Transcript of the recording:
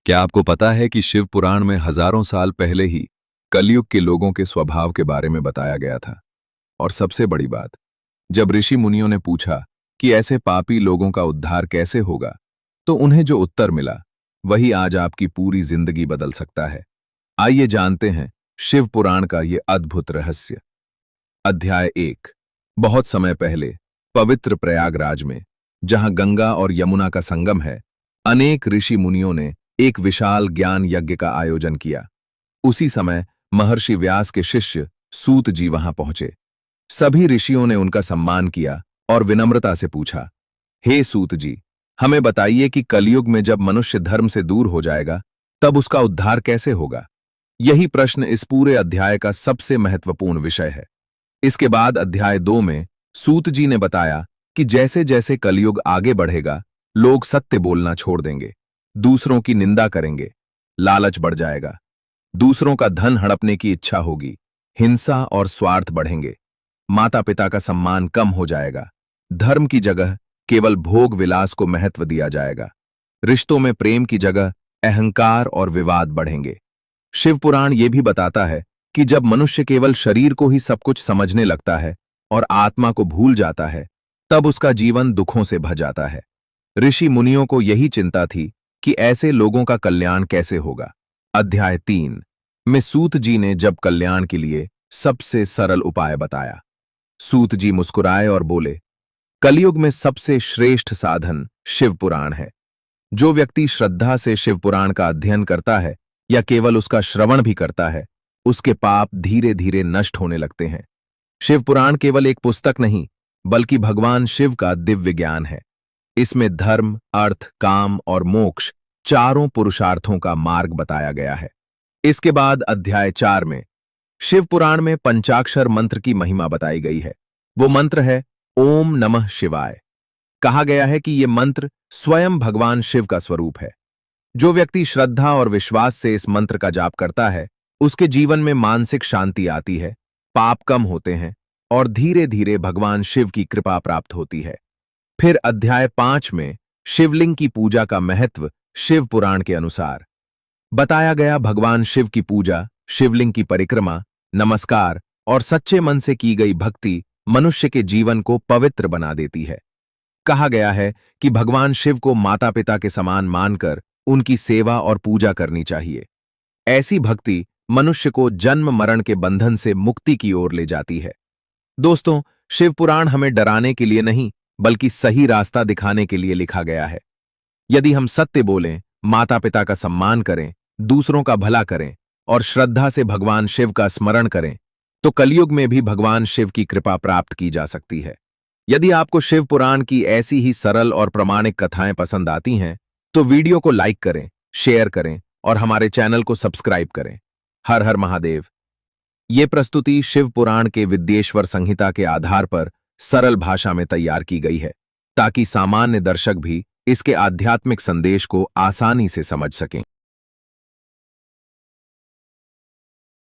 क्या आपको पता है कि शिव पुराण में हजारों साल पहले ही कलयुग के लोगों के स्वभाव के बारे में बताया गया था? और सबसे बड़ी बात, जब ऋषि मुनियों ने पूछा कि ऐसे पापी लोगों का उद्धार कैसे होगा, तो उन्हें जो उत्तर मिला वही आज आपकी पूरी जिंदगी बदल सकता है। आइए जानते हैं शिव पुराण का ये अद्भुत रहस्य। अध्याय 1। बहुत समय पहले पवित्र प्रयागराज में, जहां गंगा और यमुना का संगम है, अनेक ऋषि मुनियों ने एक विशाल ज्ञान यज्ञ का आयोजन किया। उसी समय महर्षि व्यास के शिष्य सूत जी वहां पहुंचे। सभी ऋषियों ने उनका सम्मान किया और विनम्रता से पूछा, हे सूत जी, हमें बताइए कि कलयुग में जब मनुष्य धर्म से दूर हो जाएगा, तब उसका उद्धार कैसे होगा? यही प्रश्न इस पूरे अध्याय का सबसे महत्वपूर्ण विषय है। इसके बाद अध्याय 2 में सूत जी ने बताया कि जैसे जैसे कलयुग आगे बढ़ेगा, लोग सत्य बोलना छोड़ देंगे, दूसरों की निंदा करेंगे, लालच बढ़ जाएगा, दूसरों का धन हड़पने की इच्छा होगी, हिंसा और स्वार्थ बढ़ेंगे, माता पिता का सम्मान कम हो जाएगा, धर्म की जगह केवल भोग विलास को महत्व दिया जाएगा, रिश्तों में प्रेम की जगह अहंकार और विवाद बढ़ेंगे। शिव पुराण ये भी बताता है कि जब मनुष्य केवल शरीर को ही सब कुछ समझने लगता है और आत्मा को भूल जाता है, तब उसका जीवन दुखों से भर जाता है। ऋषि मुनियों को यही चिंता थी कि ऐसे लोगों का कल्याण कैसे होगा। अध्याय 3 में सूत जी ने जब कल्याण के लिए सबसे सरल उपाय बताया। सूत जी मुस्कुराए और बोले, कलयुग में सबसे श्रेष्ठ साधन शिव पुराण है। जो व्यक्ति श्रद्धा से शिव पुराण का अध्ययन करता है या केवल उसका श्रवण भी करता है, उसके पाप धीरे धीरे नष्ट होने लगते हैं। शिव पुराण केवल एक पुस्तक नहीं, बल्कि भगवान शिव का दिव्य ज्ञान है। इसमें धर्म, अर्थ, काम और मोक्ष चारों पुरुषार्थों का मार्ग बताया गया है। इसके बाद अध्याय 4 में शिव पुराण में पंचाक्षर मंत्र की महिमा बताई गई है। वो मंत्र है ओम नमः शिवाय। कहा गया है कि ये मंत्र स्वयं भगवान शिव का स्वरूप है। जो व्यक्ति श्रद्धा और विश्वास से इस मंत्र का जाप करता है, उसके जीवन में मानसिक शांति आती है, पाप कम होते हैं और धीरे धीरे भगवान शिव की कृपा प्राप्त होती है। फिर अध्याय 5 में शिवलिंग की पूजा का महत्व शिव पुराण के अनुसार बताया गया। भगवान शिव की पूजा, शिवलिंग की परिक्रमा, नमस्कार और सच्चे मन से की गई भक्ति मनुष्य के जीवन को पवित्र बना देती है। कहा गया है कि भगवान शिव को माता पिता के समान मानकर उनकी सेवा और पूजा करनी चाहिए। ऐसी भक्ति मनुष्य को जन्म मरण के बंधन से मुक्ति की ओर ले जाती है। दोस्तों, शिव पुराण हमें डराने के लिए नहीं, बल्कि सही रास्ता दिखाने के लिए लिखा गया है। यदि हम सत्य बोलें, माता पिता का सम्मान करें, दूसरों का भला करें और श्रद्धा से भगवान शिव का स्मरण करें, तो कलयुग में भी भगवान शिव की कृपा प्राप्त की जा सकती है। यदि आपको शिव पुराण की ऐसी ही सरल और प्रामाणिक कथाएं पसंद आती हैं, तो वीडियो को लाइक करें, शेयर करें और हमारे चैनल को सब्सक्राइब करें। हर हर महादेव। ये प्रस्तुति शिव पुराण के विद्येश्वर संहिता के आधार पर सरल भाषा में तैयार की गई है, ताकि सामान्य दर्शक भी इसके आध्यात्मिक संदेश को आसानी से समझ सकें।